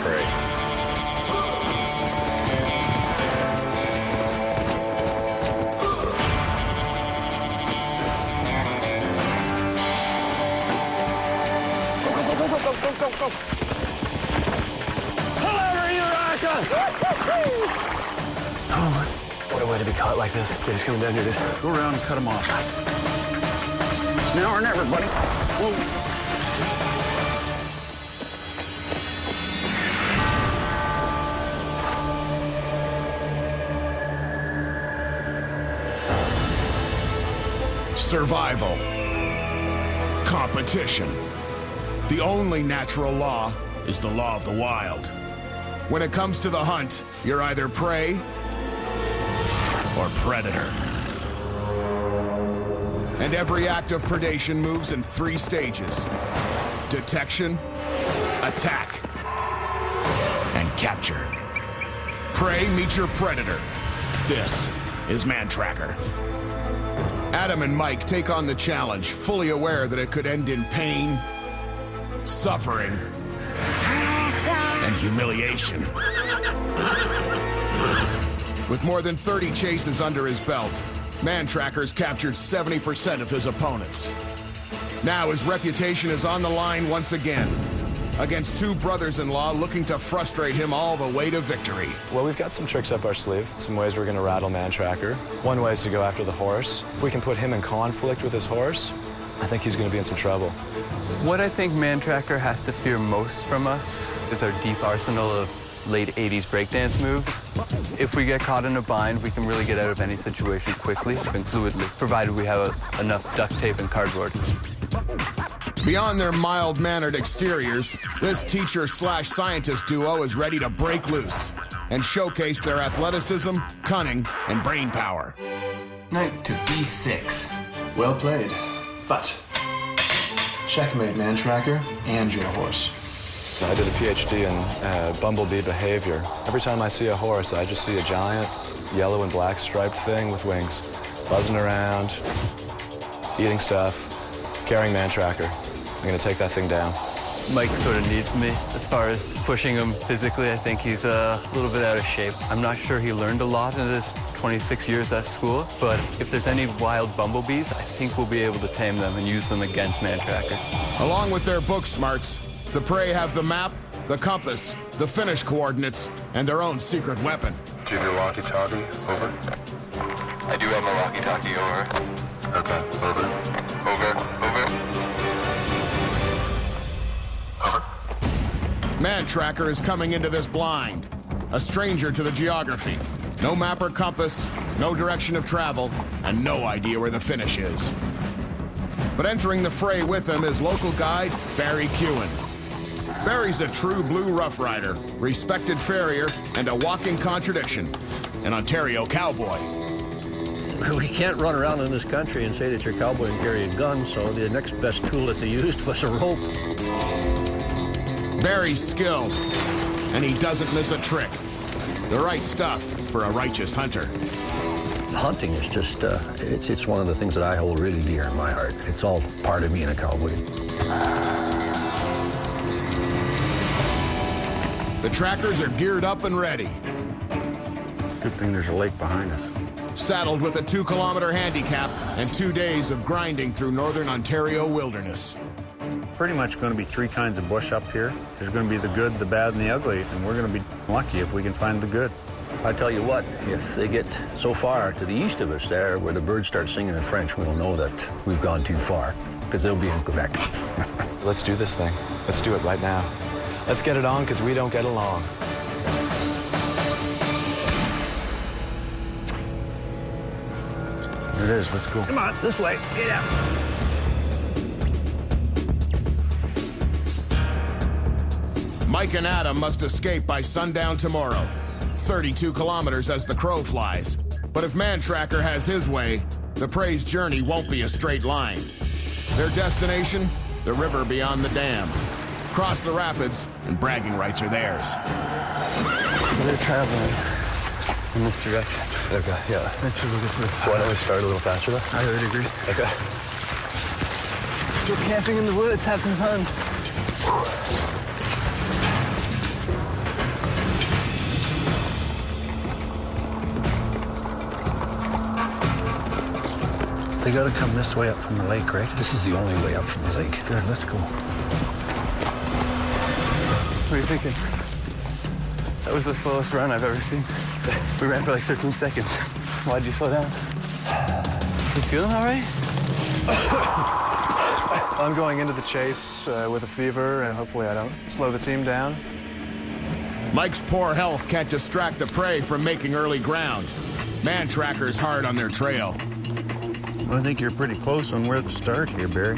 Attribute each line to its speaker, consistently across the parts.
Speaker 1: prey.
Speaker 2: Go. Pull over, you rascal!
Speaker 3: Oh, what a way to be caught like this. Yeah, he's coming down here, dude.
Speaker 1: Go around and cut him off. It's now or never, buddy. Whoa.
Speaker 4: Survival. Competition. The only natural law is the law of the wild. When it comes to the hunt, you're either prey or predator. And every act of predation moves in 3 stages: detection, attack, and capture. Prey meets your predator. This is Mantracker. Adam and Mike take on the challenge, fully aware that it could end in pain, suffering, and humiliation. With more than 30 chases under his belt, Mantracker's captured 70% of his opponents. Now his reputation is on the line once again, against 2 brothers-in-law looking to frustrate him all the way to victory.
Speaker 3: Well, we've got some tricks up our sleeve, some ways we're going to rattle Mantracker. One way is to go after the horse. If we can put him in conflict with his horse, I think he's going to be in some trouble.
Speaker 5: What I think Mantracker has to fear most from us is our deep arsenal of late 80s breakdance moves. If we get caught in a bind, we can really get out of any situation quickly and fluidly, provided we have enough duct tape and cardboard.
Speaker 4: Beyond their mild-mannered exteriors, this teacher-slash-scientist duo is ready to break loose and showcase their athleticism, cunning, and brain power.
Speaker 6: Knight to e6.
Speaker 7: Well played. But checkmate, Mantracker, and your horse.
Speaker 3: I did a PhD in bumblebee behavior. Every time I see a horse, I just see a giant yellow and black striped thing with wings, buzzing around, eating stuff, carrying Mantracker. I'm gonna take that thing down.
Speaker 5: Mike sort of needs me as far as pushing him physically. I think he's a little bit out of shape. I'm not sure he learned a lot in his 26 years at school, but if there's any wild bumblebees, I think we'll be able to tame them and use them against Mantracker.
Speaker 4: Along with their book smarts, the prey have the map, the compass, the finish coordinates, and their own secret weapon.
Speaker 8: Do you have your walkie-talkie? Over.
Speaker 9: I do have my walkie-talkie, over.
Speaker 8: Okay, over.
Speaker 4: Mantracker is coming into this blind, a stranger to the geography. No map or compass, no direction of travel, and no idea where the finish is. But entering the fray with him is local guide Barry Kewen. Barry's a true blue rough rider, respected farrier, and a walking contradiction, an Ontario cowboy.
Speaker 10: We can't run around in this country and say that you're a cowboy and carry a gun, so the next best tool that they used was a rope.
Speaker 4: Barry's skilled, and he doesn't miss a trick. The right stuff for a righteous hunter.
Speaker 10: Hunting is just, it's one of the things that I hold really dear in my heart. It's all part of being a cowboy.
Speaker 4: The trackers are geared up and ready.
Speaker 1: Good thing there's a lake behind us.
Speaker 4: Saddled with a 2-kilometer handicap and 2 days of grinding through northern Ontario wilderness.
Speaker 1: Pretty much going to be 3 kinds of bush up here. There's going to be the good, the bad, and the ugly, and we're going to be lucky if we can find the good.
Speaker 10: I tell you what, if they get so far to the east of us there, where the birds start singing in French, we'll know that we've gone too far, because they'll be in Quebec.
Speaker 3: Let's do this thing. Let's do it right now. Let's get it on, because we don't get along.
Speaker 1: There it is. Let's go.
Speaker 10: Come on, this way. Get out.
Speaker 4: Mike and Adam must escape by sundown tomorrow. 32 kilometers as the crow flies. But if Mantracker has his way, the prey's journey won't be a straight line. Their destination, the river beyond the dam. Cross the rapids, and bragging rights are theirs.
Speaker 5: So they're traveling in this direction.
Speaker 3: Okay, yeah. Why don't we start a little faster, though?
Speaker 5: I would agree.
Speaker 3: Okay.
Speaker 5: Go camping in the woods, have some fun.
Speaker 1: They gotta come this way up from the lake, right?
Speaker 10: This is the only way up from the lake.
Speaker 1: Good, let's go.
Speaker 5: What are you thinking? That was the slowest run I've ever seen. We ran for like 13 seconds. Why'd you slow down? You feeling all right?
Speaker 7: I'm going into the chase with a fever, and hopefully I don't slow the team down.
Speaker 4: Mike's poor health can't distract the prey from making early ground. Mantracker's hard on their trail.
Speaker 1: I think you're pretty close on where to start here, Barry.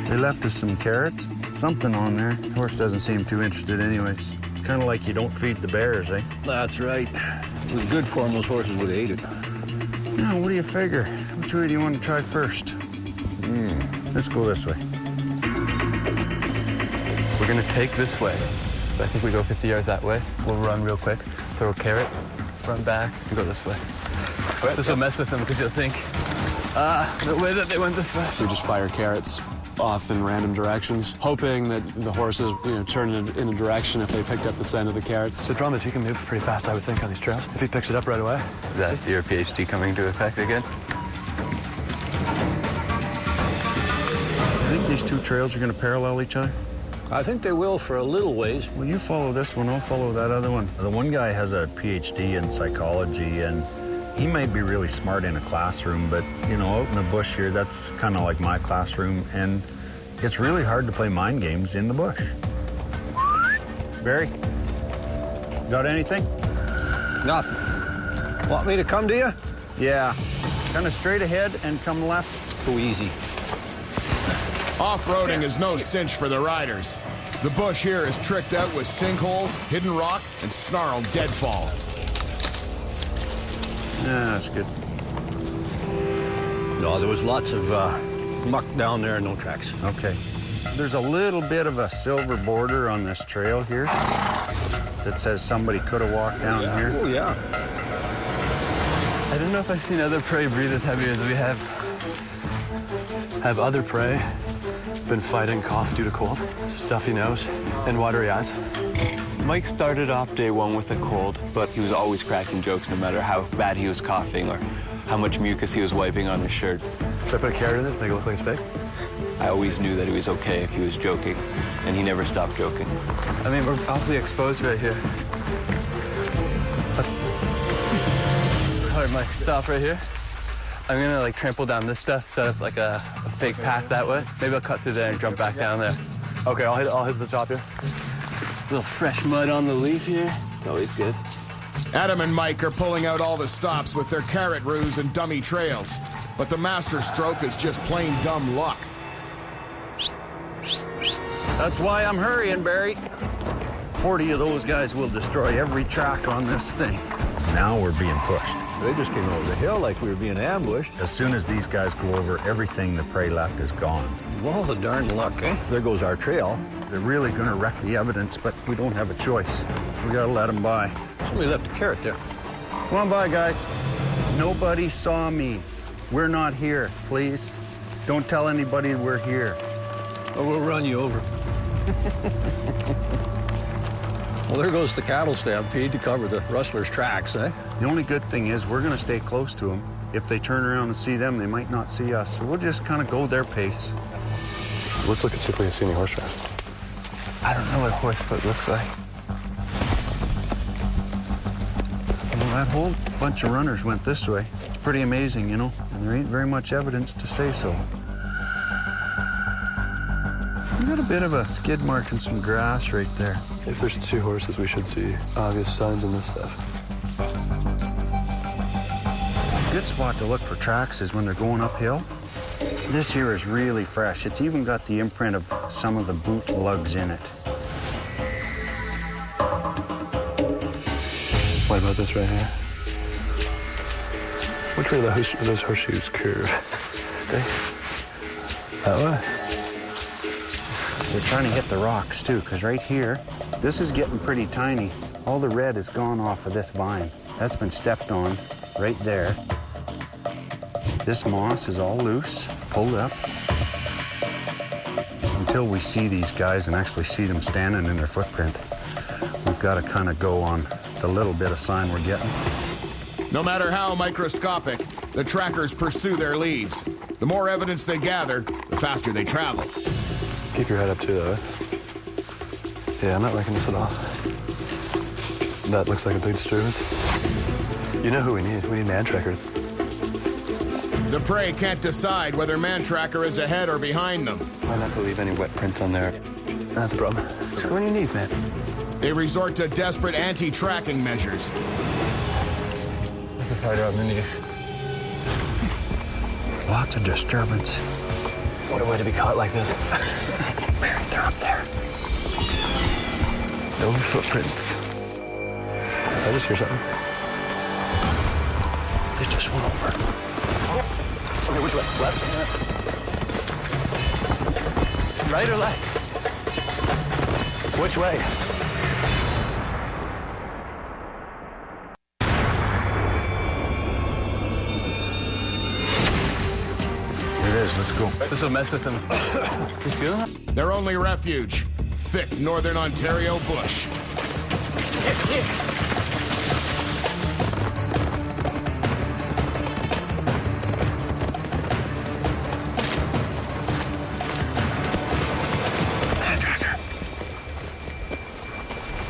Speaker 1: They left us some carrots, something on there. The horse doesn't seem too interested anyways. It's kind of like you don't feed the bears, eh?
Speaker 10: That's right. If it was good for them, those horses would have ate it.
Speaker 1: No, what do you figure? Which way do you want to try first? Let's go this way.
Speaker 5: We're gonna take this way. I think we go 50 yards that way. We'll run real quick, throw a carrot, run back, and go this way. This will mess with them because you'll think, the way that they went this way.
Speaker 7: We just fire carrots off in random directions, hoping that the horses, turn in a direction if they picked up the scent of the carrots.
Speaker 11: So Drummond, you can move pretty fast, I would think, on these trails, if he picks it up right away.
Speaker 5: Is that your PhD coming into effect again?
Speaker 1: I think these two trails are going to parallel each other.
Speaker 10: I think they will for a little ways.
Speaker 1: Well, you follow this one, I'll follow that other one. The one guy has a PhD in psychology, and he might be really smart in a classroom, but, out in the bush here, that's kind of like my classroom, and it's really hard to play mind games in the bush. Barry, got anything?
Speaker 10: Nothing. Want me to come to you?
Speaker 1: Yeah. Kind of straight ahead and come left.
Speaker 10: Too easy.
Speaker 4: Off-roading is no cinch for the riders. The bush here is tricked out with sinkholes, hidden rock, and snarled deadfall.
Speaker 1: Yeah, that's good.
Speaker 10: No, there was lots of muck down there and no tracks.
Speaker 1: Okay. There's a little bit of a silver border on this trail here that says somebody could have walked down here.
Speaker 10: Oh, yeah.
Speaker 5: I don't know if I've seen other prey breathe as heavy as we have.
Speaker 11: Have other prey been fighting cough due to cold, stuffy nose, and watery eyes?
Speaker 5: Mike started off day one with a cold, but he was always cracking jokes no matter how bad he was coughing or how much mucus he was wiping on his shirt.
Speaker 11: Should I put a carrot in it, make it look like it's fake?
Speaker 5: I always knew that he was okay if he was joking, and he never stopped joking. I mean, we're awfully exposed right here. All right, Mike, stop right here. I'm gonna trample down this stuff, set up a fake path that way. Maybe I'll cut through there and jump back down there.
Speaker 11: Okay, I'll hit the top here.
Speaker 5: A little fresh mud on the leaf here. It's always good.
Speaker 4: Adam and Mike are pulling out all the stops with their carrot ruse and dummy trails. But the master stroke is just plain dumb luck.
Speaker 1: That's why I'm hurrying, Barry. 40 of those guys will destroy every track on this thing. Now we're being pushed.
Speaker 10: They just came over the hill like we were being ambushed.
Speaker 1: As soon as these guys go over, everything the prey left is gone.
Speaker 10: Well, the darn luck, eh? There goes our trail.
Speaker 1: They're really going to wreck the evidence, but we don't have a choice. We got to let them by.
Speaker 10: Somebody left a carrot there.
Speaker 1: Come on by, guys. Nobody saw me. We're not here, please. Don't tell anybody we're here.
Speaker 10: Or we'll run you over. Well, there goes the cattle stampede to cover the rustlers' tracks, eh?
Speaker 1: The only good thing is we're going to stay close to them. If they turn around and see them, they might not see us. So we'll just kind of go their pace.
Speaker 11: Let's look and see if we can see any horse tracks.
Speaker 5: I don't know what horsefoot looks like.
Speaker 1: Well, that whole bunch of runners went this way. It's pretty amazing, and there ain't very much evidence to say so. We got a bit of a skid mark and some grass right there.
Speaker 11: If there's two horses, we should see obvious signs in this stuff.
Speaker 1: A good spot to look for tracks is when they're going uphill. This here is really fresh. It's even got the imprint of some of the boot lugs in it.
Speaker 11: What about this right here? Which way do those horseshoes curve? Okay. That way?
Speaker 1: They're trying to hit the rocks, too, because right here, this is getting pretty tiny. All the red is gone off of this vine. That's been stepped on right there. This moss is all loose, pulled up. Until we see these guys and actually see them standing in their footprint, we've got to kind of go on the little bit of sign we're getting.
Speaker 4: No matter how microscopic, the trackers pursue their leads. The more evidence they gather, the faster they travel.
Speaker 11: Keep your head up too, though. Yeah, I'm not liking this at all. That looks like a big disturbance. You know who we need? We need Mantracker.
Speaker 4: The prey can't decide whether Mantracker is ahead or behind them.
Speaker 11: Try not to leave any wet print on there. That's a problem. Just go on your knees, man.
Speaker 4: They resort to desperate anti-tracking measures.
Speaker 5: This is harder on the knees.
Speaker 1: Lots of disturbance.
Speaker 11: What a way to be caught like this.
Speaker 1: They're up there.
Speaker 11: No footprints. I just hear something.
Speaker 1: They just went over.
Speaker 11: Okay, which way? Left?
Speaker 5: Right or left?
Speaker 11: Which way?
Speaker 1: Here it is. Let's go.
Speaker 5: This will mess with them. You feeling that?
Speaker 4: Their only refuge, thick northern Ontario bush.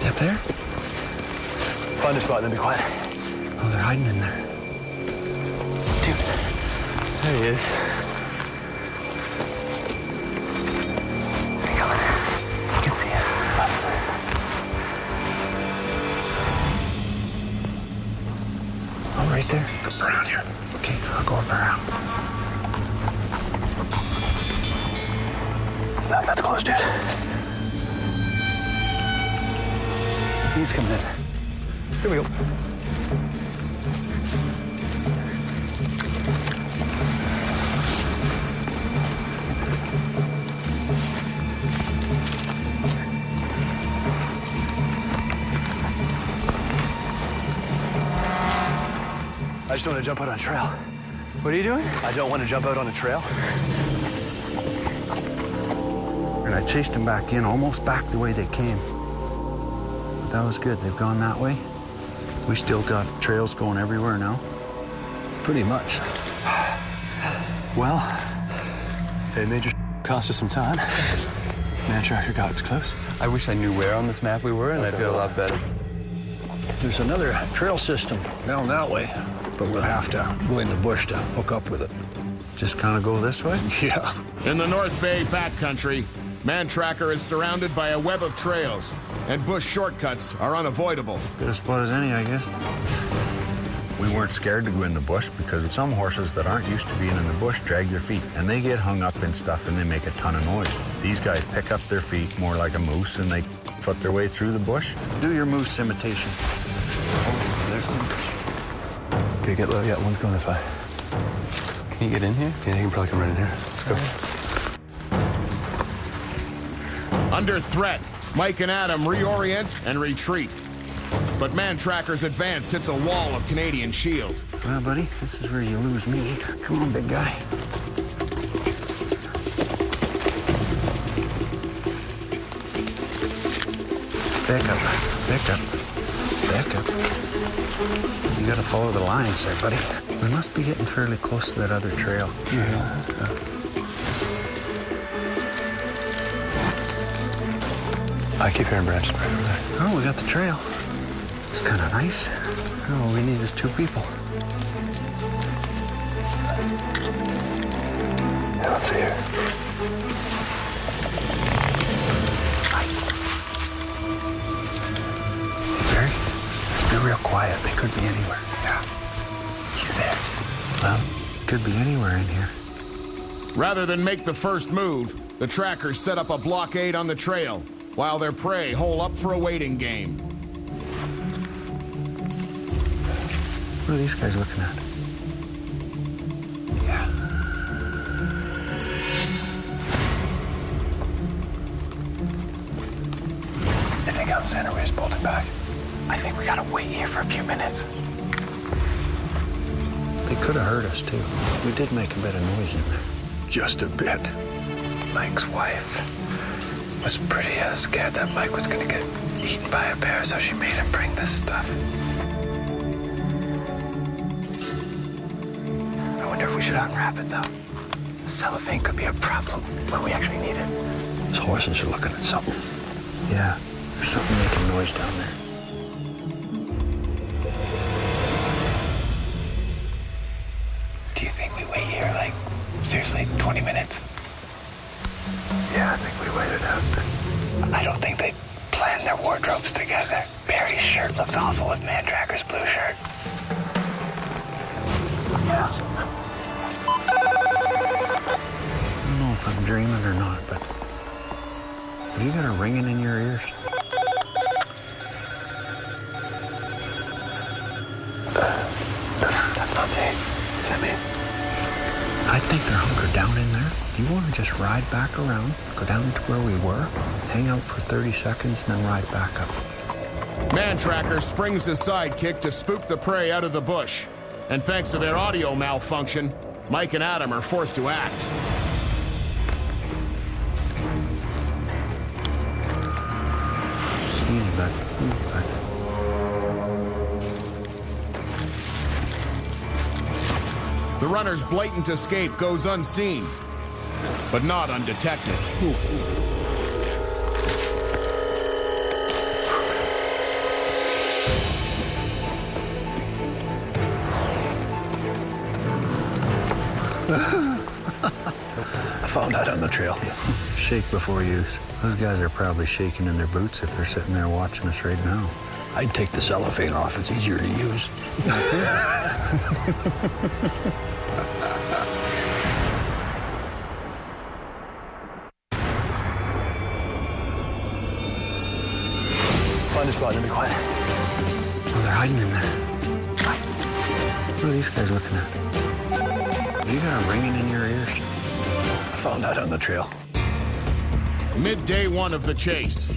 Speaker 1: Up there?
Speaker 11: Find a spot and then be quiet.
Speaker 1: Oh, they're hiding in there.
Speaker 11: Dude, there he is. He's coming. You can see it.
Speaker 1: Oh, right there. Come around here. Okay, I'll go up around.
Speaker 11: No, that's close, dude. He's coming in. Here we go. I just don't want to jump out on a trail.
Speaker 5: What are you doing?
Speaker 11: I don't want to jump out on a trail.
Speaker 1: And I chased them back in, almost back the way they came. But that was good. They've gone that way. We still got trails going everywhere now.
Speaker 10: Pretty much.
Speaker 11: Well, it may just cost us some time. Mantracker got close.
Speaker 5: I wish I knew where on this map we were, and I'd feel a lot better.
Speaker 10: There's another trail system down that way, but we'll have to go in the bush to hook up with it.
Speaker 1: Just kind of go this way?
Speaker 10: Yeah.
Speaker 4: In the North Bay backcountry, Mantracker is surrounded by a web of trails, and bush shortcuts are unavoidable.
Speaker 1: Good a spot as any, I guess.
Speaker 12: We weren't scared to go in the bush because some horses that aren't used to being in the bush drag their feet and they get hung up in stuff and they make a ton of noise. These guys pick up their feet more like a moose and they foot their way through the bush.
Speaker 1: Do your moose imitation.
Speaker 11: Okay, get low. Yeah, one's going this way.
Speaker 5: Can you get in here?
Speaker 11: Yeah, you can probably come right in here. Let's go.
Speaker 4: Under threat, Mike and Adam reorient and retreat. But Mantracker's advance hits a wall of Canadian shield.
Speaker 1: Well, buddy, this is where you lose me. Come on, big guy. Back up, back up, back up. You gotta follow the lines there, buddy. We must be getting fairly close to that other trail.
Speaker 11: Yeah. I keep hearing branches right over there.
Speaker 1: Oh, we got the trail. It's kind of nice. All we need is 2 people.
Speaker 11: Yeah, let's see here.
Speaker 1: Barry, let's be real quiet. They could be anywhere.
Speaker 11: Yeah. He's there.
Speaker 1: Well, could be anywhere in here.
Speaker 4: Rather than make the first move, the trackers set up a blockade on the trail, while their prey hole up for a waiting game.
Speaker 1: What are these guys looking at?
Speaker 11: Yeah. If they come center, we just bolted back. I think we gotta wait here for a few minutes.
Speaker 1: They could have heard us, too. We did make a bit of noise in there.
Speaker 11: Just a bit. Mike's wife was pretty scared that Mike was gonna get eaten by a bear, so she made him bring this stuff.
Speaker 10: wonder if we should unwrap it, though. The cellophane could be a problem when we actually need it. Those horses are looking at something.
Speaker 1: Yeah, there's something making noise down there.
Speaker 10: Do you think we wait here, like, seriously, 20 minutes?
Speaker 1: Yeah, I think we waited out.
Speaker 10: I don't think they planned their wardrobes together. Barry's shirt looks awful with Mantracker's blue shirt. Yeah.
Speaker 1: I don't know if I'm dreaming or not, but have you got a ringing in your ears?
Speaker 10: That's not me. Is that me?
Speaker 1: I think they're hunkered down in there. Do you want to just ride back around, go down to where we were, hang out for 30 seconds, and then ride back up?
Speaker 4: Mantracker springs his sidekick to spook the prey out of the bush. And thanks to their audio malfunction, Mike and Adam are forced to act.
Speaker 1: See you, bud.
Speaker 4: The runner's blatant escape goes unseen, but not undetected.
Speaker 10: I found that on the trail.
Speaker 1: Shake before use. Those guys are probably shaking in their boots if they're sitting there watching us right now.
Speaker 10: I'd take the cellophane off. It's easier to use.
Speaker 11: Find a spot and be quiet.
Speaker 1: Oh, they're hiding in there. What are these guys looking at? You got a ringing in your ears?
Speaker 10: I found that on the trail.
Speaker 4: Midday one of the chase.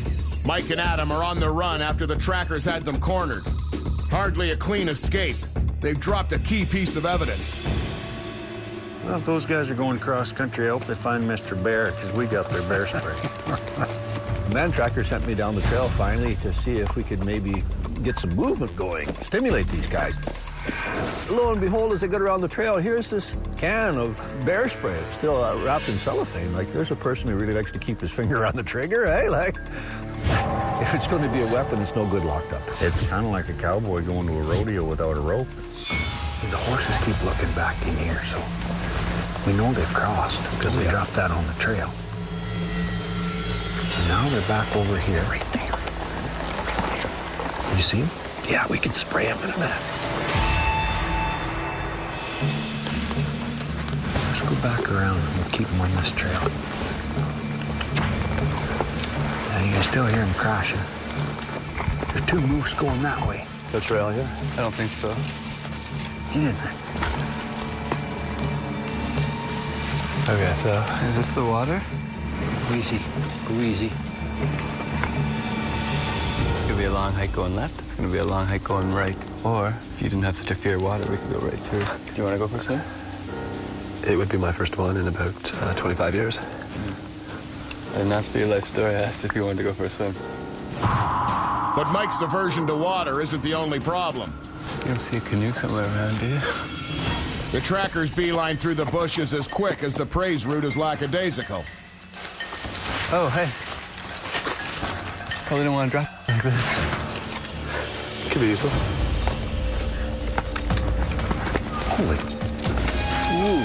Speaker 4: Mike and Adam are on the run after the trackers had them cornered. Hardly a clean escape. They've dropped a key piece of evidence.
Speaker 1: Well, if those guys are going cross-country, I hope they find Mr. Bear, because we got their bear spray.
Speaker 10: The Mantracker sent me down the trail finally to see if we could maybe get some movement going, stimulate these guys. Lo and behold, as I get around the trail, here's this can of bear spray. It's still wrapped in cellophane. Like, there's a person who really likes to keep his finger on the trigger, eh? Like, if it's going to be a weapon, it's no good locked up.
Speaker 1: It's kind of like a cowboy going to a rodeo without a rope. The horses keep looking back in here, so we know they've crossed because they dropped that on the trail. So now they're back over here.
Speaker 10: Right there.
Speaker 1: You see them?
Speaker 10: Yeah, we can spray them in a minute.
Speaker 1: Let's go back around and we'll keep them on this trail. Now you can still hear them crashing. There's two moose going that way.
Speaker 11: No trail here?
Speaker 5: I don't think so.
Speaker 1: Get in there.
Speaker 11: Okay, so
Speaker 5: Is this the water?
Speaker 1: Go easy. Go easy.
Speaker 5: It's gonna be a long hike going left. It's gonna be a long hike going right. Or if you didn't have such a fear of water, we could go right through. Do you want to go for a swim?
Speaker 11: it would be my first one in about 25 years.
Speaker 5: And that's for your life story. I asked if you wanted to go for a swim.
Speaker 4: But Mike's aversion to water isn't the only problem.
Speaker 5: You don't see a canoe somewhere around, do you?
Speaker 4: The trackers beeline through the bushes as quick as the prey's route is lackadaisical.
Speaker 5: Oh, hey. Probably didn't want to drop like this.
Speaker 11: Could be useful.
Speaker 1: Holy. Ooh.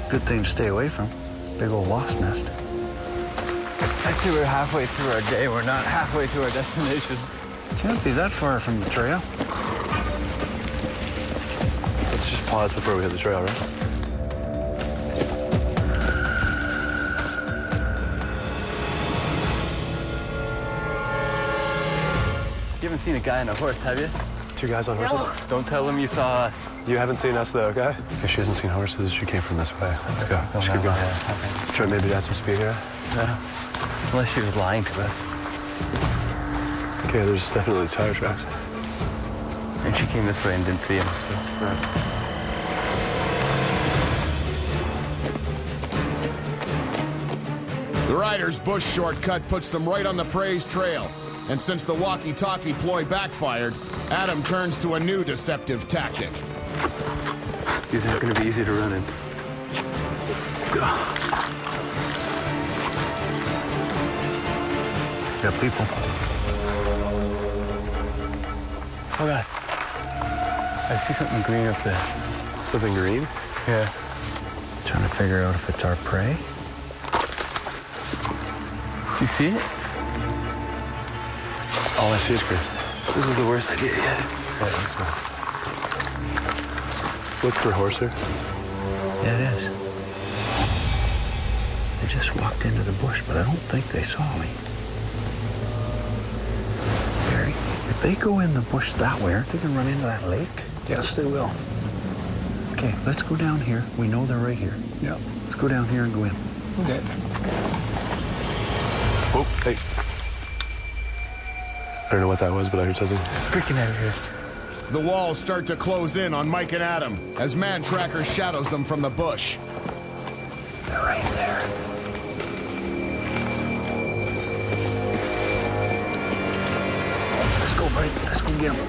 Speaker 1: Good thing to stay away from. Big old wasp nest.
Speaker 5: I see we're halfway through our day. We're not halfway to our destination.
Speaker 1: Can't be that far from the trail.
Speaker 11: Let's just pause before we hit the trail, right?
Speaker 5: You haven't seen a guy on a horse, have you?
Speaker 11: Two guys on horses?
Speaker 5: Don't tell them you saw us.
Speaker 11: You haven't seen us, though, okay? If she hasn't seen horses, she came from this way. Let's go. Let's keep going. Try maybe to add some speed here.
Speaker 5: Yeah. Unless she was lying to us.
Speaker 11: Okay, there's definitely tire tracks.
Speaker 5: And she came this way and didn't see him, so...
Speaker 4: The rider's bush shortcut puts them right on the prey's trail. And since the walkie-talkie ploy backfired, Adam turns to a new deceptive tactic.
Speaker 11: These aren't going to be easy to run in. Let's go.
Speaker 1: Got people.
Speaker 5: Oh God. I see something green up there.
Speaker 11: Something green?
Speaker 5: Yeah.
Speaker 1: Trying to figure out if it's our prey.
Speaker 5: Do you see it?
Speaker 11: All I see is green.
Speaker 5: This is the worst idea yet.
Speaker 11: Yeah, I think so. Look for horse here.
Speaker 1: Yeah, it is. They just walked into the bush, but I don't think they saw me. Barry, if they go in the bush that way, aren't they going to run into that lake?
Speaker 10: Yes, they will.
Speaker 1: Okay, let's go down here. We know they're right here.
Speaker 10: Yeah.
Speaker 1: Let's go down here and go in.
Speaker 10: Okay.
Speaker 11: Oh, hey. I don't know what that was, but I heard something.
Speaker 5: Freaking out of here.
Speaker 4: The walls start to close in on Mike and Adam as Mantracker shadows them from the bush.
Speaker 1: They're right there. Let's go, buddy. Let's go get them.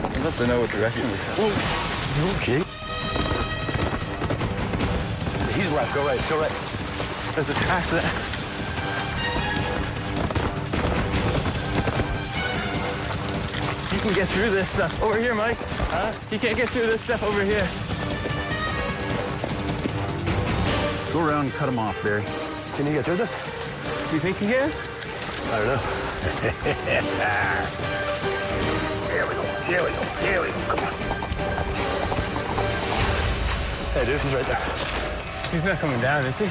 Speaker 5: I'd love to know what direction we're going.
Speaker 11: You okay?
Speaker 5: He's left. Go right. Go right. There's a track there. You can get through this stuff. Over here, Mike. Huh? You can't get through this stuff over here.
Speaker 1: Go around and cut them off, Barry.
Speaker 11: Can you get through this?
Speaker 5: You think you can?
Speaker 11: I don't know.
Speaker 1: Here we go. Here we go. Here we go. Come on.
Speaker 11: Hey, dude, he's right there.
Speaker 5: He's not coming down, is he?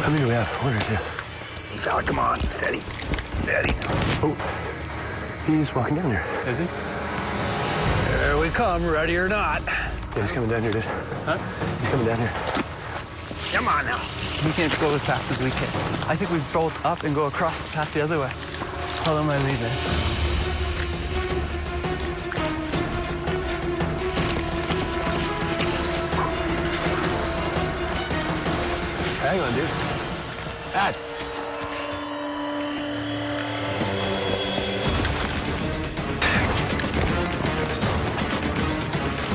Speaker 11: How many do we have? One or two?
Speaker 1: Hey, fella, come on. Steady. Steady.
Speaker 11: Oh, he's walking down here.
Speaker 5: Is he?
Speaker 10: Here we come, ready or not.
Speaker 11: Yeah, he's coming down here, dude.
Speaker 5: Huh?
Speaker 11: He's coming down here.
Speaker 1: Come on now.
Speaker 5: We can't go as fast as we can. I think we bolt up and go across the path the other way. Follow my lead, man.
Speaker 11: Hang on, dude.
Speaker 5: Dad.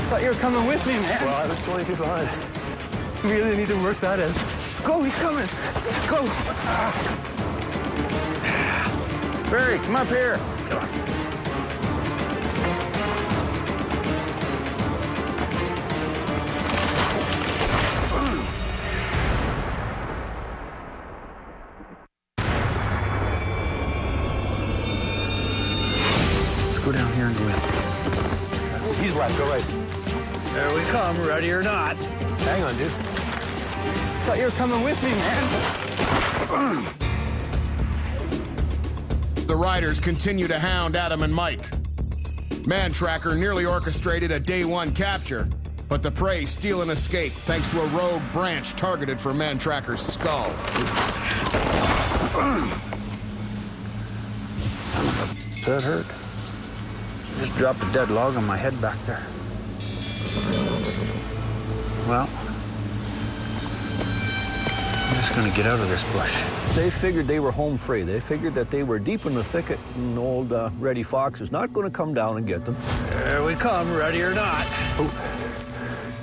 Speaker 5: Thought you were coming with me, man.
Speaker 11: Well, I was 20 feet behind.
Speaker 5: We really need to work that in. Go, he's coming. Go.
Speaker 1: Barry, come up here. Come on. Let's go down here and go in.
Speaker 11: He's left. Go right.
Speaker 10: Here we come, ready or not.
Speaker 11: Hang on, dude.
Speaker 5: Thought you were coming with me, man.
Speaker 4: The riders continue to hound Adam and Mike. Mantracker nearly orchestrated a day one capture, but the prey steal and escape thanks to a rogue branch targeted for Mantracker's skull.
Speaker 1: That hurt. Just dropped a dead log on my head back there. Well, I'm just gonna get out of this bush.
Speaker 10: They figured they were home free. They figured that they were deep in the thicket and old Reddy Fox is not going to come down and get them. Here we come, ready or not. Oh.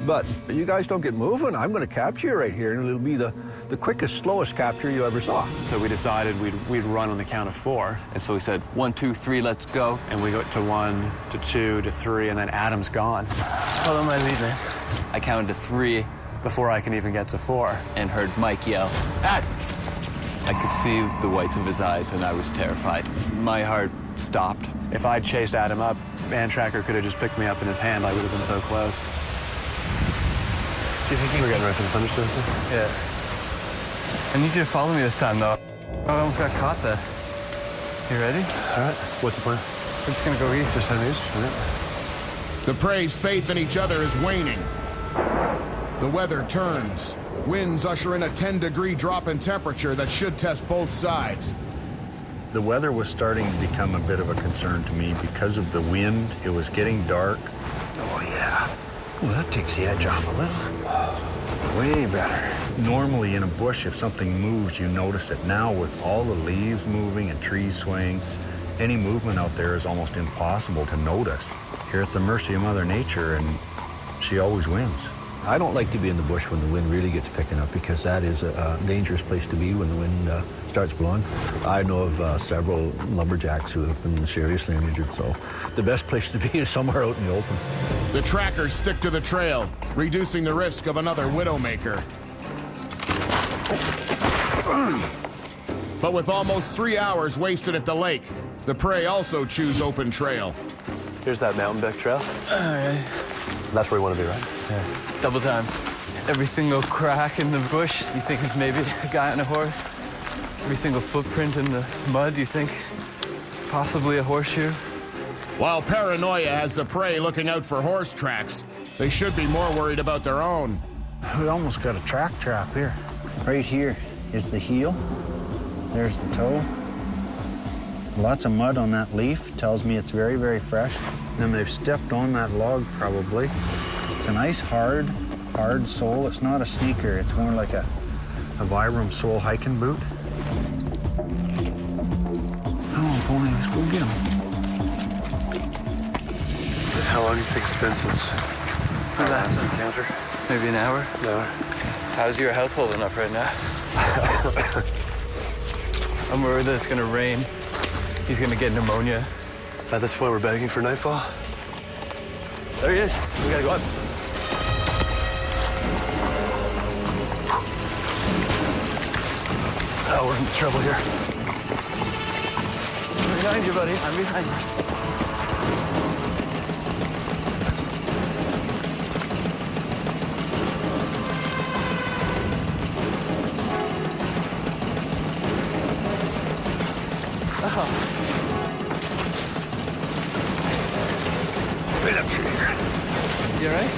Speaker 10: But you guys don't get moving. I'm going to capture you right here, and it'll be the quickest, slowest capture you ever saw.
Speaker 7: So we decided we'd run on the count of 4.
Speaker 5: And so we said, 1, 2, 3, let's go.
Speaker 7: And we go to 1, to 2, to 3, and then Adam's gone.
Speaker 5: Follow my lead, man. I counted to 3
Speaker 7: before I can even get to 4.
Speaker 5: And heard Mike yell, "Ad!" I could see the whites of his eyes, and I was terrified. My heart stopped.
Speaker 7: If I'd chased Adam up, Mantracker could have just picked me up in his hand. I would have been so close.
Speaker 11: Do you think we're getting right for the thunderstorms?
Speaker 5: Yeah. I need you to follow me this time, though. I almost got caught there. You ready?
Speaker 11: All right. What's the plan?
Speaker 5: We're just gonna go east.
Speaker 11: Just head east? All right.
Speaker 4: The prey's faith in each other is waning. The weather turns. Winds usher in a 10-degree drop in temperature that should test both sides.
Speaker 12: The weather was starting to become a bit of a concern to me because of the wind. It was getting dark.
Speaker 1: Oh, yeah. Well, that takes the edge off a little. Way better.
Speaker 12: Normally in a bush, if something moves, you notice it. Now with all the leaves moving and trees swaying, Any movement out there is almost impossible to notice. You're at the mercy of Mother Nature, and she always wins.
Speaker 10: I don't like to be in the bush when the wind really gets picking up, because that is a dangerous place to be when the wind starts blowing. I know of several lumberjacks who have been seriously injured, so the best place to be is somewhere out in the open.
Speaker 4: The trackers stick to the trail, reducing the risk of another widowmaker. But with almost 3 hours wasted at the lake, the prey also choose open trail.
Speaker 11: Here's that mountain back trail.
Speaker 5: All right.
Speaker 11: That's where we want to be, right?
Speaker 5: Yeah. Double time. Every single crack in the bush, you think it's maybe a guy on a horse. Every single footprint in the mud, you think possibly a horseshoe.
Speaker 4: While paranoia has the prey looking out for horse tracks, they should be more worried about their own.
Speaker 1: We almost got a track trap here. Right here is the heel. There's the toe. Lots of mud on that leaf. Tells me it's very, very fresh. And they've stepped on that log probably. It's a nice hard sole. It's not a sneaker. It's more like a Vibram sole hiking boot. Oh, boy, let's go get him.
Speaker 11: How long do you think it's been since
Speaker 5: The last
Speaker 11: encounter?
Speaker 5: Maybe an hour?
Speaker 11: An hour.
Speaker 5: How's your health holding up right now? I'm worried that it's gonna rain. He's gonna get pneumonia.
Speaker 11: At this point, we're begging for nightfall.
Speaker 5: There he is. We gotta go up.
Speaker 11: Oh, we're in trouble here.
Speaker 5: I'm behind you, buddy. I'm behind you. Oh.
Speaker 12: Right up here.
Speaker 5: You all right?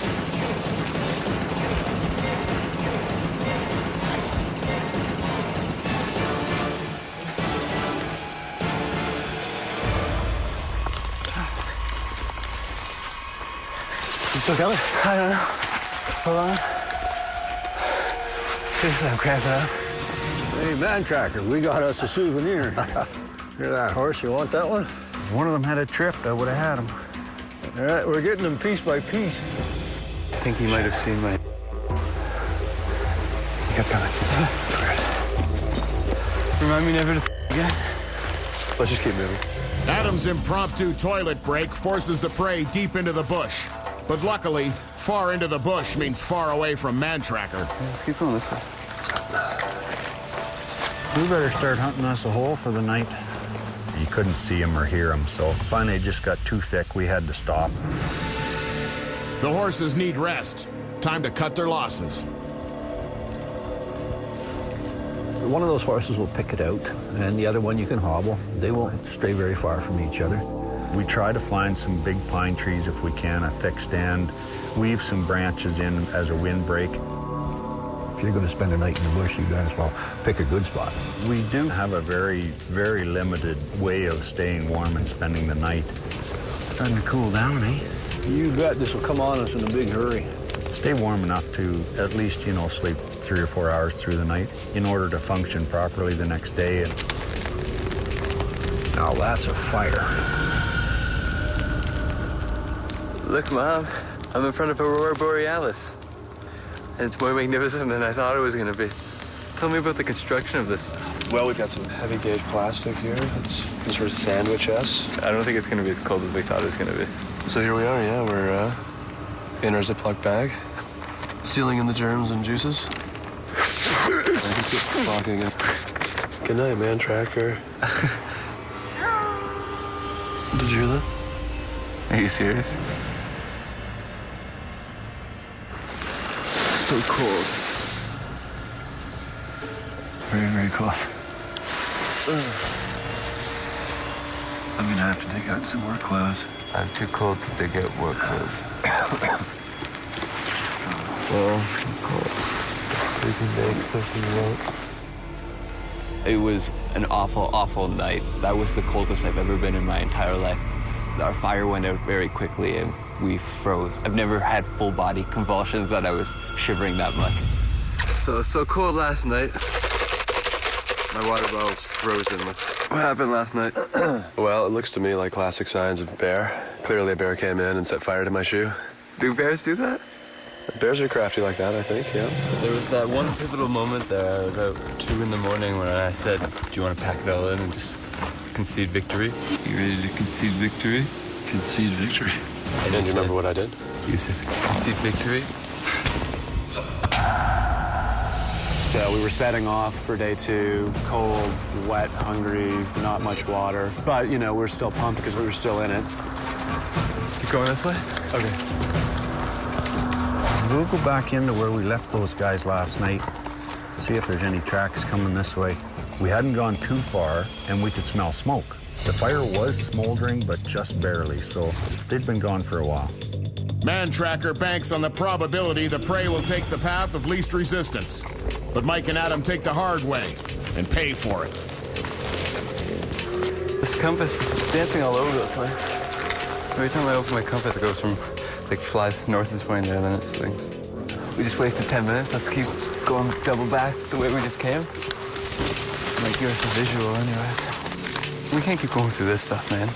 Speaker 11: You still coming?
Speaker 5: I don't know. Hold on. Seriously, I'm cramping up.
Speaker 10: Hey, Mantracker, we got us a souvenir. Hear that horse? You want that one?
Speaker 1: If one of them had a trip, I would have had him.
Speaker 10: All right, we're getting them piece by piece.
Speaker 5: I think he might have seen my...
Speaker 11: He kept coming. It's weird.
Speaker 5: Remind me never to again.
Speaker 11: Let's just keep moving.
Speaker 4: Adam's impromptu toilet break forces the prey deep into the bush. But luckily, far into the bush means far away from Mantracker.
Speaker 5: Let's keep going this way.
Speaker 1: We better start hunting us a hole for the night.
Speaker 12: You couldn't see him or hear him, so finally it just got too thick. We had to stop.
Speaker 4: The horses need rest. Time to cut their losses.
Speaker 10: One of those horses will pick it out, and the other one you can hobble. They won't stray very far from each other.
Speaker 12: We try to find some big pine trees if we can, a thick stand, weave some branches in as a windbreak.
Speaker 10: If you're going to spend a night in the bush, you might as well pick a good spot.
Speaker 12: We do have a very, very limited way of staying warm and spending the night.
Speaker 1: Starting to cool down, eh?
Speaker 10: You bet this will come on us in a big hurry.
Speaker 12: Stay warm enough to at least, sleep 3 or 4 hours through the night in order to function properly the next day.
Speaker 10: Now that's a fire.
Speaker 5: Look, Mom, I'm in front of Aurora Borealis. And it's more magnificent than I thought it was going to be. Tell me about the construction of this.
Speaker 11: Well, we've got some heavy gauge plastic here. It's sort of sandwich us.
Speaker 5: I don't think it's going to be as cold as we thought it was going to be.
Speaker 11: So here we are, yeah. We're in our Ziploc bag, sealing in the germs and juices. I can see it flocking again. Good night, Mantracker. Did you hear that?
Speaker 5: Are you serious? So cold.
Speaker 11: Very, very cold. I'm gonna have to dig out some more clothes.
Speaker 5: I'm too cold to dig out more clothes.
Speaker 11: Well, cold. Sleeping bag,
Speaker 5: It was an awful, awful night. That was the coldest I've ever been in my entire life. Our fire went out very quickly and we froze. I've never had full body convulsions that I was shivering that much. So cold last night.
Speaker 6: My water bottle's frozen. What happened last night?
Speaker 11: Well, it looks to me like classic signs of bear. Clearly a bear came in and set fire to my shoe.
Speaker 6: Do bears do that?
Speaker 11: Bears are crafty like that, I think, yeah.
Speaker 5: There was that one pivotal moment there about 2 in the morning when I said, do you want to pack it all in and just concede victory?
Speaker 6: You ready to concede victory?
Speaker 11: Concede victory. And do you remember what I did?
Speaker 5: You said, concede victory?
Speaker 7: So we were setting off for day 2, cold, wet, hungry, not much water. But, you know, we're still pumped because we were still in it.
Speaker 5: Keep going this way?
Speaker 7: Okay.
Speaker 1: We'll go back into where we left those guys last night, see if there's any tracks coming this way. We hadn't gone too far, and we could smell smoke. The fire was smoldering, but just barely, so they'd been gone for a while.
Speaker 4: Mantracker banks on the probability the prey will take the path of least resistance. But Mike and Adam take the hard way and pay for it.
Speaker 5: This compass is dancing all over the place. Every time I open my compass, it goes from, like, flies north this way and there, then it swings. We just wasted 10 minutes. Let's keep going double back the way we just came. Might give us a visual anyways. We can't keep going through this stuff, man.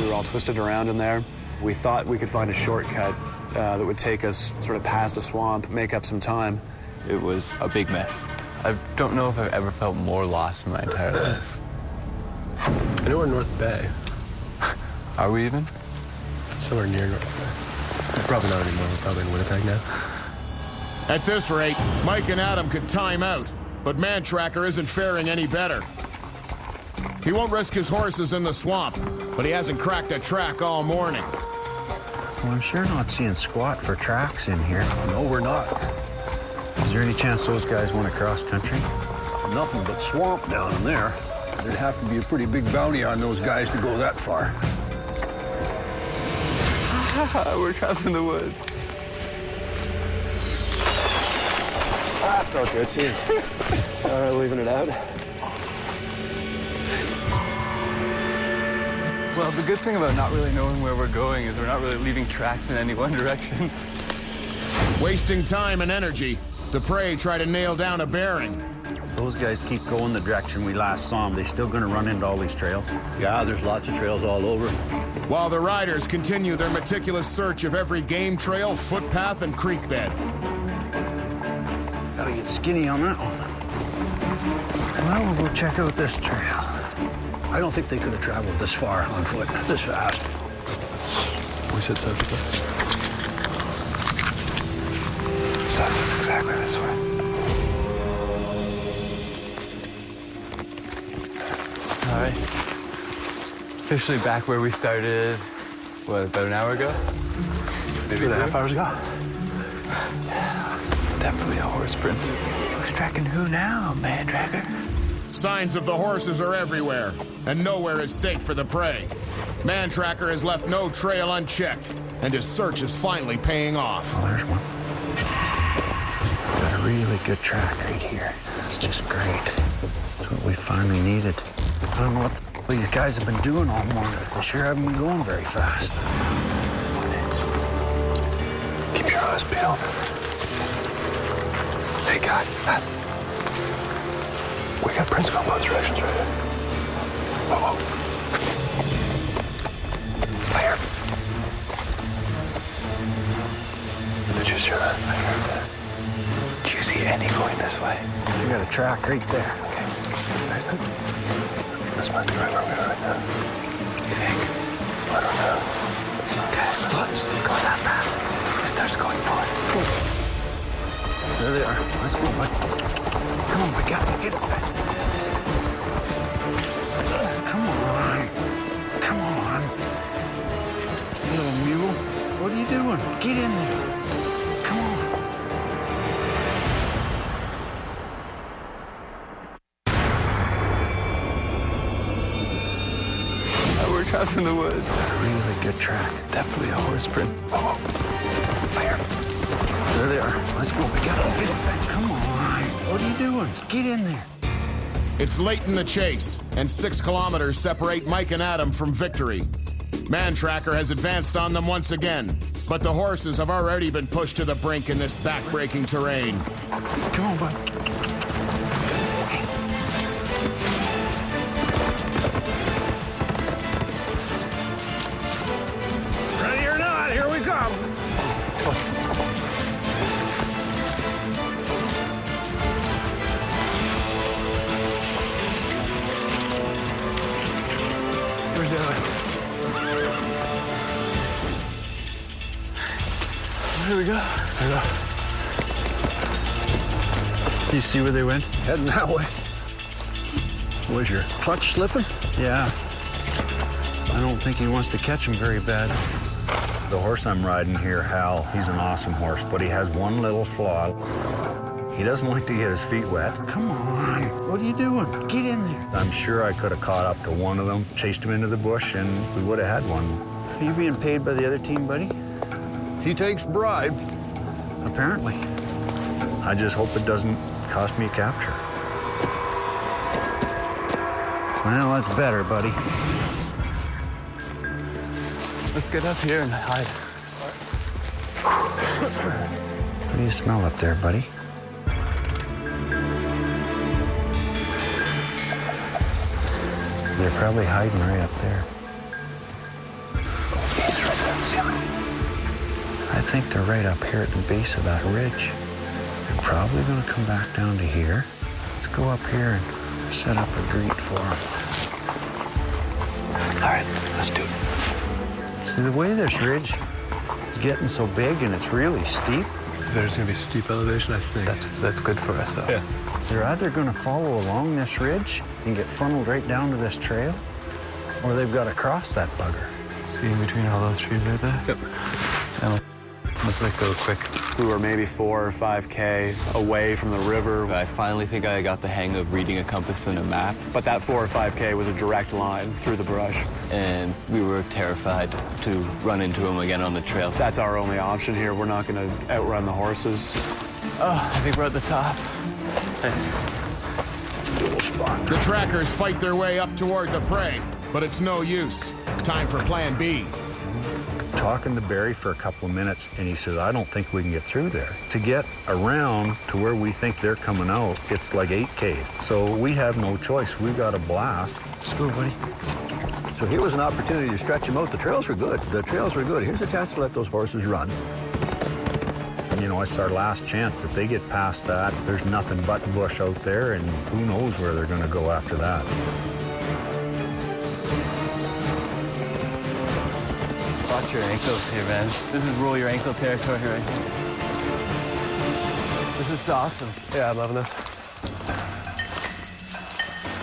Speaker 7: We were all twisted around in there. We thought we could find a shortcut that would take us sort of past a swamp, make up some time.
Speaker 5: It was a big mess. I don't know if I've ever felt more lost in my entire life.
Speaker 11: I know we're in North Bay.
Speaker 5: Are we even?
Speaker 11: Somewhere near North Bay. Probably not anymore. We're probably in Winnipeg now.
Speaker 4: At this rate, Mike and Adam could time out, but Mantracker isn't faring any better. He won't risk his horses in the swamp, but he hasn't cracked a track all morning.
Speaker 1: Well, I'm sure not seeing squat for tracks in here.
Speaker 10: No, we're not.
Speaker 1: Is there any chance those guys went across country?
Speaker 10: Nothing but swamp down in there. There'd have to be a pretty big bounty on those guys to go that far.
Speaker 5: We're trapped in the woods.
Speaker 11: Ah, felt good, see. All right, leaving it out.
Speaker 5: Well, the good thing about not really knowing where we're going is we're not really leaving tracks in any one direction.
Speaker 4: Wasting time and energy, the prey try to nail down a bearing.
Speaker 1: Those guys keep going the direction we last saw them. They still going to run into all these trails?
Speaker 10: Yeah, there's lots of trails all over.
Speaker 4: While the riders continue their meticulous search of every game trail, footpath, and creek bed.
Speaker 1: Gotta get skinny on that one. Well, we'll go check out this trail.
Speaker 10: I don't think they could have traveled this far on foot, this fast.
Speaker 11: We said such a thing.
Speaker 5: South is exactly this way. All right. Officially back where we started, what, about an hour ago? Maybe
Speaker 11: 2.5 hours ago.
Speaker 5: It's definitely a horse print. Who's tracking who now, Mantracker?
Speaker 4: Signs of the horses are everywhere, and nowhere is safe for the prey. Mantracker has left no trail unchecked, and his search is finally paying off.
Speaker 1: Oh, there's one. Got a really good track right here. That's just great. That's what we finally needed. I don't know what these guys have been doing all morning. They sure haven't been going very fast.
Speaker 11: Keep your eyes peeled. Hey, God. We got prints going both directions right here. Whoa, whoa. There. Did you hear that? I heard that.
Speaker 5: Do you see any going this way?
Speaker 1: You got a track right there.
Speaker 5: Okay.
Speaker 11: This might be right where we are right now.
Speaker 5: You think?
Speaker 11: I don't know.
Speaker 5: Okay, let's go that path. It starts going north.
Speaker 1: There they are. Let's go, bud. Come on, we got to get it. Come on. Come on. You little mule. What are you doing? Get in there. Come on.
Speaker 5: We're trapped in the woods.
Speaker 1: Got a really good track.
Speaker 5: Definitely a horse print.
Speaker 1: Whoa. There. There they are. Let's go. We got to get it. Come on. What are you doing? Get in there.
Speaker 4: It's late in the chase, and 6 kilometers separate Mike and Adam from victory. Mantracker has advanced on them once again, but the horses have already been pushed to the brink in this back-breaking terrain.
Speaker 1: Come on, bud.
Speaker 11: go.
Speaker 1: Do you see where they went?
Speaker 10: Heading that way. Was your clutch slipping?
Speaker 1: Yeah. I don't think he wants to catch him very bad.
Speaker 12: The horse I'm riding here, Hal, he's an awesome horse, but he has one little flaw. He doesn't like to get his feet wet.
Speaker 1: Come on. What are you doing? Get in there.
Speaker 12: I'm sure I could have caught up to one of them, chased him into the bush, and we would have had one.
Speaker 1: Are you being paid by the other team, buddy?
Speaker 10: He takes bribe.
Speaker 1: Apparently.
Speaker 12: I just hope it doesn't cost me a capture.
Speaker 1: Well, that's better, buddy.
Speaker 5: Let's get up here and hide.
Speaker 1: What do you smell up there, buddy? They're probably hiding right up there. I think they're right up here at the base of that ridge. They're probably going to come back down to here. Let's go up here and set up a greet for them.
Speaker 7: All right, let's do it.
Speaker 1: See, the way this ridge is getting so big and it's really steep.
Speaker 11: There's gonna be steep elevation, I think.
Speaker 5: That's good for us, though.
Speaker 11: Yeah.
Speaker 1: They're either going to follow along this ridge and get funneled right down to this trail, or they've got to cross that bugger.
Speaker 5: See in between all those trees right there?
Speaker 11: Yep.
Speaker 5: Let's let go quick.
Speaker 7: We were maybe 4 or 5K away from the river.
Speaker 5: I finally think I got the hang of reading a compass and a map.
Speaker 7: But that 4 or 5K was a direct line through the brush.
Speaker 5: And we were terrified to run into him again on the trail.
Speaker 7: That's our only option here. We're not going to outrun the horses.
Speaker 5: Oh, I think we're at the top.
Speaker 4: The trackers fight their way up toward the prey, but it's no use. Time for plan B.
Speaker 12: Talking to Barry for a couple of minutes, and he says, I don't think we can get through there. To get around to where we think they're coming out, it's like 8K. So we have no choice. We've got to blast.
Speaker 1: Let's go, buddy.
Speaker 10: So here was an opportunity to stretch them out. The trails were good. The trails were good. Here's a chance to let those horses run.
Speaker 12: You know, it's our last chance. If they get past that, there's nothing but bush out there, and who knows where they're going to go after that.
Speaker 5: Watch your ankles here, man. This is roll your ankle territory right here. This is awesome.
Speaker 11: Yeah, I'm loving this.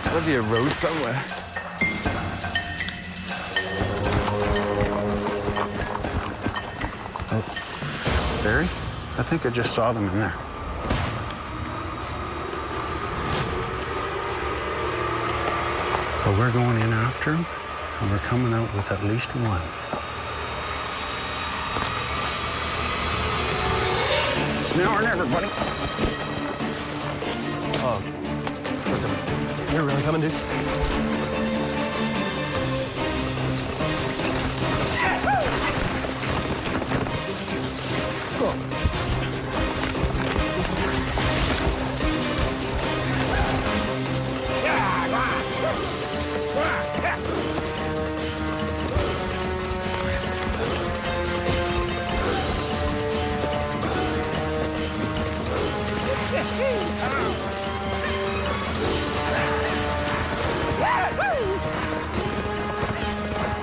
Speaker 5: There'll be a road somewhere.
Speaker 1: Oh. Barry? I think I just saw them in there. But we're going in after them, and we're coming out with at least one. Now or never, buddy.
Speaker 11: Oh, you're really coming, dude?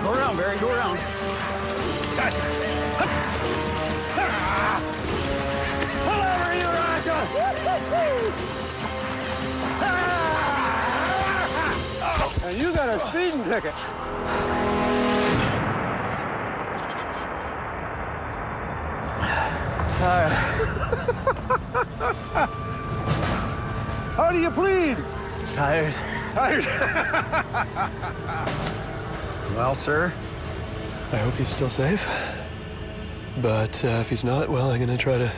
Speaker 1: Go around, Barry, go around.
Speaker 2: Pull over, you Raka!
Speaker 1: And you got a speeding ticket.
Speaker 5: All right.
Speaker 1: How do you plead?
Speaker 5: Tired.
Speaker 1: Tired.
Speaker 12: Well, sir,
Speaker 11: I hope he's still safe. But if he's not, well, I'm gonna try to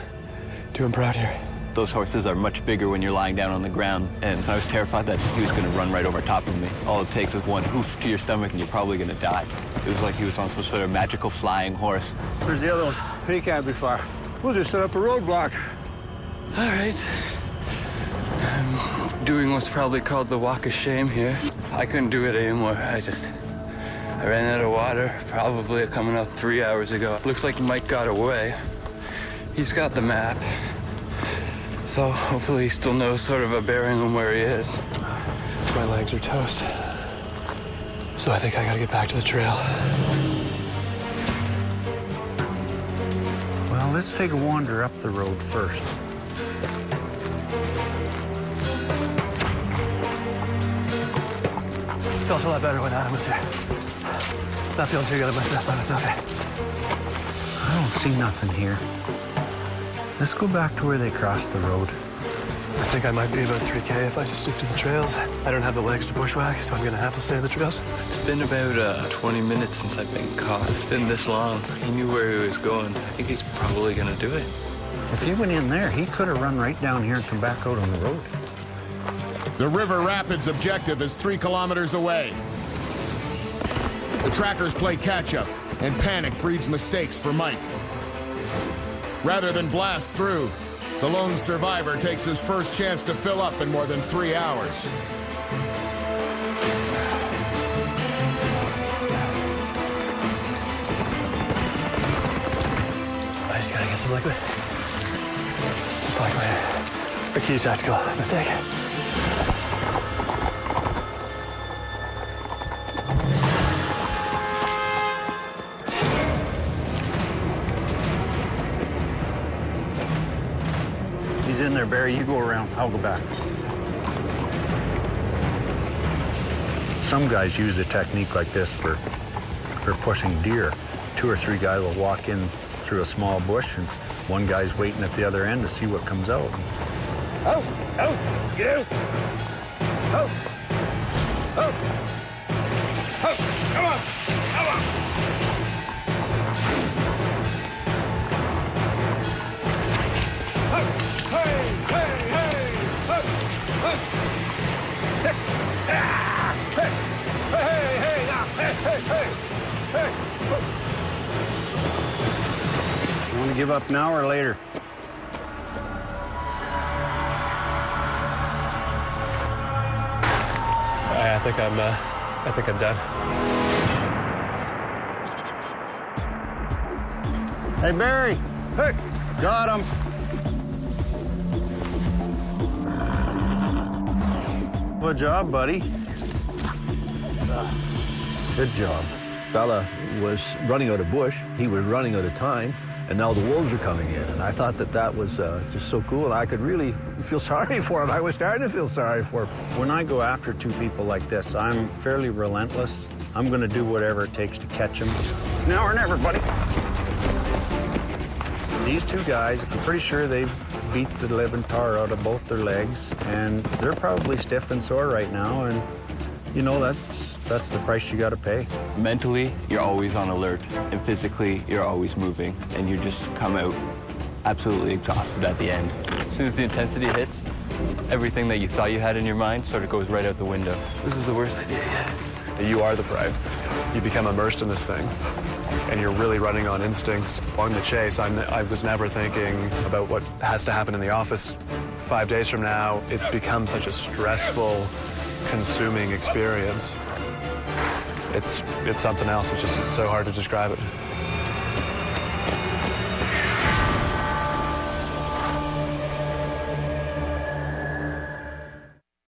Speaker 11: do him proud here.
Speaker 5: Those horses are much bigger when you're lying down on the ground, and I was terrified that he was gonna run right over top of me. All it takes is one hoof to your stomach and you're probably gonna die. It was like he was on some sort of magical flying horse.
Speaker 1: Where's the other one? He can't be far. We'll just set up a roadblock.
Speaker 5: All right. I'm doing what's probably called the walk of shame here. I couldn't do it anymore. I ran out of water, probably coming out 3 hours ago. Looks like Mike got away. He's got the map. So hopefully he still knows sort of a bearing on where he is.
Speaker 11: My legs are toast. So I think I gotta get back to the trail.
Speaker 1: Well, Well, let's take a wander up the road first.
Speaker 11: Felt a lot better when Adam was here. Not feeling too good about myself by myself.
Speaker 1: I don't see nothing here. Let's go back to where they crossed the road.
Speaker 11: I think I might be about 3K if I stick to the trails. I don't have the legs to bushwhack, so I'm gonna have to stay on the trails.
Speaker 6: It's been about 20 minutes since I've been caught. It's been this long. He knew where he was going. I think he's probably gonna do it.
Speaker 1: If he went in there, he could have run right down here and come back out on the road.
Speaker 4: The River Rapids objective is 3 kilometers away. The trackers play catch-up, and panic breeds mistakes for Mike. Rather than blast through, the lone survivor takes his first chance to fill up in more than 3 hours.
Speaker 11: I just gotta get some liquid. It's like a key tactical mistake.
Speaker 1: He's in there, Barry. You go around. I'll go back. Some guys use a technique like this for pushing deer. 2 or 3 guys will walk in through a small bush, and one guy's waiting at the other end to see what comes out.
Speaker 2: Oh, get out. Oh, come on.
Speaker 1: You want to give up now or later?
Speaker 11: I think I'm done.
Speaker 1: Hey, Barry. Hey. Got him. Good job, buddy. Good job.
Speaker 10: Fella was running out of bush. He was running out of time. And now the wolves are coming in. And I thought that was just so cool. I could really feel sorry for him. I was starting to feel sorry for him.
Speaker 1: When I go after 2 people like this, I'm fairly relentless. I'm going to do whatever it takes to catch them. Now or never, buddy. These 2 guys, I'm pretty sure they've beat the living tar out of both their legs, and they're probably stiff and sore right now, and, you know, that's the price you got to pay.
Speaker 5: Mentally, you're always on alert, and physically, you're always moving, and you just come out absolutely exhausted at the end. As soon as the intensity hits, everything that you thought you had in your mind sort of goes right out the window. This is the worst idea yet.
Speaker 7: You are the prey. You become immersed in this thing, and you're really running on instincts. On the chase, I was never thinking about what has to happen in the office 5 days from now. It becomes such a stressful, consuming experience. It's something else. It's just so hard to describe it.